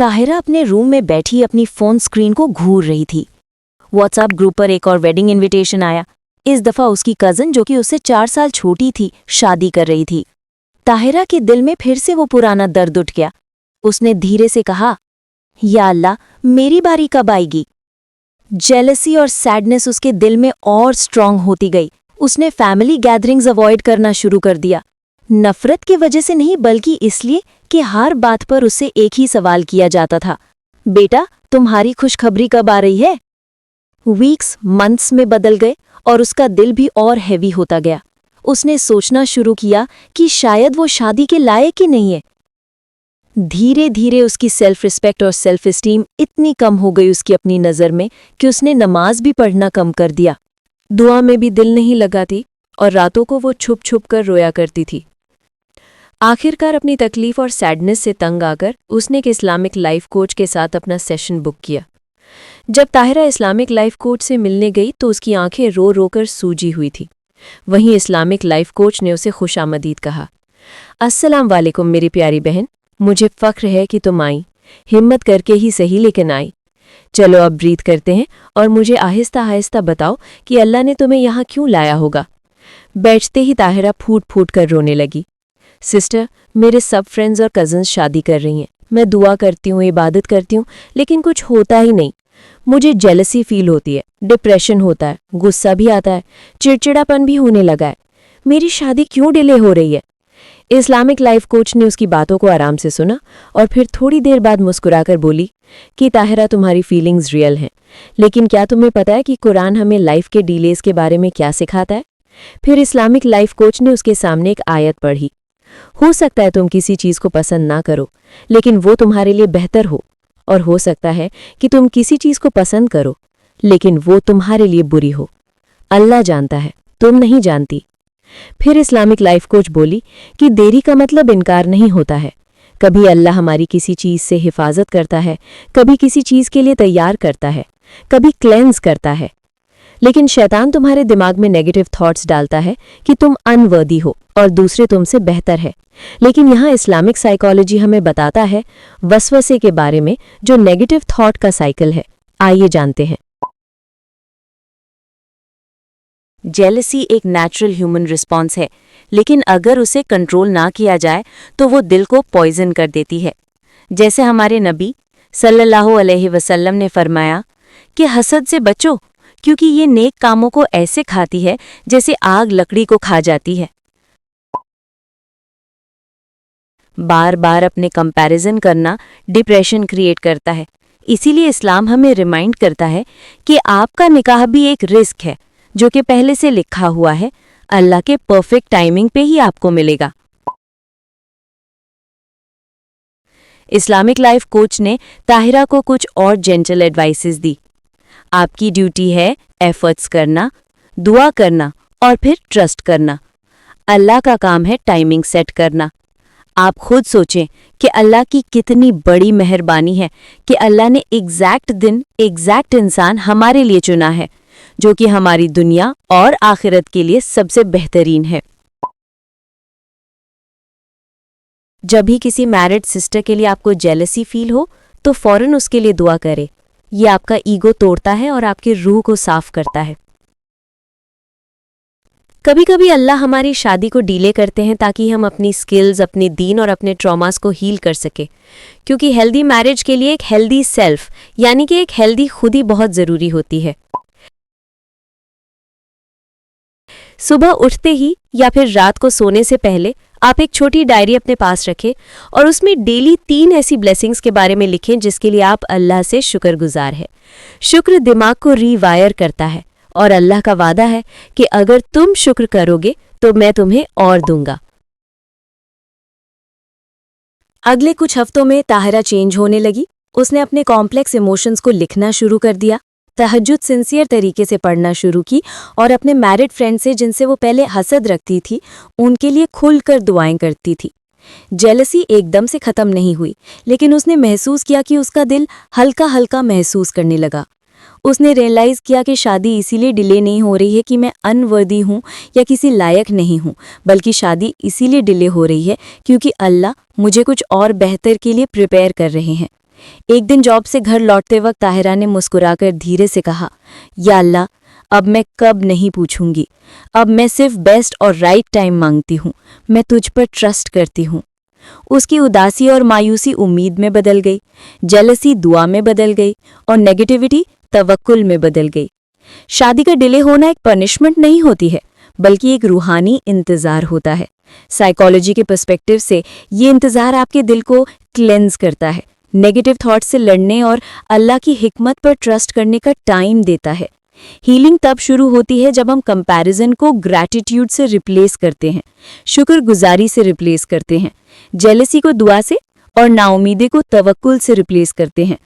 ताहिरा अपने रूम में बैठी अपनी फोन स्क्रीन को घूर रही थी। व्हाट्सएप ग्रुप पर एक और वेडिंग इनविटेशन आया। इस दफा उसकी कजन, जो कि उससे 4 साल छोटी थी, शादी कर रही थी। ताहिरा के दिल में फिर से वो पुराना दर्द उठ गया। उसने धीरे से कहा, या अल्लाह, मेरी बारी कब आएगी? जेलसी और सैडनेस उसके दिल में और स्ट्रांग होती गई। उसने फैमिली गैदरिंग्स अवॉइड करना शुरू कर दिया। नफरत की वजह से नहीं, बल्कि इसलिए कि हर बात पर उससे एक ही सवाल किया जाता था, बेटा तुम्हारी खुशखबरी कब आ रही है? वीक्स मंथ्स में बदल गए और उसका दिल भी और हैवी होता गया। उसने सोचना शुरू किया कि शायद वो शादी के लायक ही नहीं है। धीरे धीरे उसकी सेल्फ रिस्पेक्ट और सेल्फ एस्टीम इतनी कम हो गई उसकी अपनी नज़र में कि उसने नमाज भी पढ़ना कम कर दिया। दुआ में भी दिल नहीं लगाती और रातों को वो छुप छुप कर रोया करती थी। आखिरकार अपनी तकलीफ और सैडनेस से तंग आकर उसने एक इस्लामिक लाइफ कोच के साथ अपना सेशन बुक किया। जब ताहिरा इस्लामिक लाइफ कोच से मिलने गई तो उसकी आंखें रो रो कर सूजी हुई थी। वहीं इस्लामिक लाइफ कोच ने उसे खुशामदीद कहा, अस्सलाम वालेकुम मेरी प्यारी बहन, मुझे फ़ख्र है कि तुम आई। हिम्मत करके ही सही लेकिन आई। चलो अब ब्रीथ करते हैं और मुझे आहिस्ता आहिस्ता बताओ कि अल्लाह ने तुम्हें यहाँ क्यों लाया होगा। बैठते ही ताहिरा फूट फूट कर रोने लगी। सिस्टर, मेरे सब फ्रेंड्स और कज़न्स शादी कर रही हैं। मैं दुआ करती हूँ, इबादत करती हूँ, लेकिन कुछ होता ही नहीं। मुझे जेलसी फील होती है, डिप्रेशन होता है, गुस्सा भी आता है, चिड़चिड़ापन भी होने लगा है। मेरी शादी क्यों डिले हो रही है? इस्लामिक लाइफ कोच ने उसकी बातों को आराम से सुना और फिर थोड़ी देर बाद मुस्कुराकर बोली कि ताहिरा, तुम्हारी फीलिंग्स रियल हैं, लेकिन क्या तुम्हें पता है कि कुरान हमें लाइफ के डिलेज के बारे में क्या सिखाता है? फिर इस्लामिक लाइफ कोच ने उसके सामने एक आयत पढ़ी, हो सकता है तुम किसी चीज़ को पसंद ना करो, लेकिन वो तुम्हारे लिए बेहतर हो, और हो सकता है कि तुम किसी चीज़ को पसंद करो, लेकिन वो तुम्हारे लिए बुरी हो। अल्लाह जानता है, तुम नहीं जानती। फिर इस्लामिक लाइफ कोच बोली कि देरी का मतलब इनकार नहीं होता है। कभी अल्लाह हमारी किसी चीज़ से हिफाजत करता है, कभी किसी चीज़ के लिए तैयार करता है, कभी क्लेंस करता है। लेकिन शैतान तुम्हारे दिमाग में नेगेटिव थॉट्स डालता है कि तुम अनवर्दी हो और दूसरे तुमसे बेहतर है। लेकिन यहाँ इस्लामिक साइकोलॉजी हमें बताता है वसवसे के बारे में, जो नेगेटिव थॉट का साइकिल है। आइए जानते हैं। जेलसी एक नेचुरल ह्यूमन रिस्पॉन्स है, लेकिन अगर उसे कंट्रोल ना किया जाए तो वो दिल को पॉइजन कर देती है। जैसे हमारे नबी सल्लल्लाहु अलैहि वसल्लम ने फरमाया कि हसद से बचो, क्योंकि ये नेक कामों को ऐसे खाती है जैसे आग लकड़ी को खा जाती है। बार बार अपने कंपैरिजन करना डिप्रेशन क्रिएट करता है। इसीलिए इस्लाम हमें रिमाइंड करता है कि आपका निकाह भी एक रिस्क है, जो कि पहले से लिखा हुआ है। अल्लाह के परफेक्ट टाइमिंग पे ही आपको मिलेगा। इस्लामिक लाइफ कोच ने ताहिरा को कुछ और जेंटल एडवाइसेस दी। आपकी ड्यूटी है एफर्ट्स करना, दुआ करना और फिर ट्रस्ट करना। अल्लाह का काम है टाइमिंग सेट करना। आप खुद सोचें कि अल्लाह की कितनी बड़ी मेहरबानी है कि अल्लाह ने एग्जैक्ट दिन, एग्जैक्ट इंसान हमारे लिए चुना है, जो कि हमारी दुनिया और आखिरत के लिए सबसे बेहतरीन है। जब भी किसी मैरिड सिस्टर के लिए आपको जेलसी फील हो तो फौरन उसके लिए दुआ करें। ये आपका ईगो तोड़ता है और आपकी रूह को साफ करता है। कभी कभी अल्लाह हमारी शादी को डीले करते हैं ताकि हम अपनी स्किल्स, अपने दीन और अपने ट्रॉमास को हील कर सके, क्योंकि हेल्दी मैरिज के लिए एक हेल्दी सेल्फ यानी कि एक हेल्दी खुद ही बहुत ज़रूरी होती है। सुबह उठते ही या फिर रात को सोने से पहले आप एक छोटी डायरी अपने पास रखें और उसमें डेली 3 ऐसी ब्लेसिंग्स के बारे में लिखें जिसके लिए आप अल्लाह से शुक्रगुजार हैं। शुक्र दिमाग को रीवायर करता है और अल्लाह का वादा है कि अगर तुम शुक्र करोगे तो मैं तुम्हें और दूंगा। अगले कुछ हफ्तों में ताहिरा चेंज होने लगी। उसने अपने कॉम्प्लेक्स इमोशंस को लिखना शुरू कर दिया, तहज्जुद सिंसियर तरीके से पढ़ना शुरू की और अपने मैरिड फ्रेंड से, जिनसे वो पहले हसद रखती थी, उनके लिए खुलकर दुआएं करती थी। जेलसी एकदम से ख़त्म नहीं हुई, लेकिन उसने महसूस किया कि उसका दिल हल्का हल्का महसूस करने लगा। उसने रियलाइज़ किया कि शादी इसीलिए डिले नहीं हो रही है कि मैं अनवर्दी हूँ या किसी लायक नहीं हूँ, बल्कि शादी इसीलिए डिले हो रही है क्योंकि अल्लाह मुझे कुछ और बेहतर के लिए प्रिपेयर कर रहे हैं। एक दिन जॉब से घर लौटते वक्त ताहिरा ने मुस्कुराकर धीरे से कहा, या अल्लाह, अब मैं कब नहीं पूछूंगी, अब मैं सिर्फ बेस्ट और राइट टाइम मांगती हूँ, मैं तुझ पर ट्रस्ट करती हूँ। उसकी उदासी और मायूसी उम्मीद में बदल गई, जेलसी दुआ में बदल गई और नेगेटिविटी तवक्कुल में बदल गई। शादी का डिले होना एक पनिशमेंट नहीं होती है, बल्कि एक रूहानी इंतज़ार होता है। साइकोलॉजी के पर्सपेक्टिव से ये इंतज़ार आपके दिल को क्लेंज करता है, नेगेटिव थॉट से लड़ने और अल्लाह की हिकमत पर ट्रस्ट करने का टाइम देता है। हीलिंग तब शुरू होती है जब हम कंपैरिजन को ग्रैटिट्यूड से रिप्लेस करते हैं, शुक्रगुजारी से रिप्लेस करते हैं, जेलसी को दुआ से और नाउमीदी को तवक्कुल से रिप्लेस करते हैं।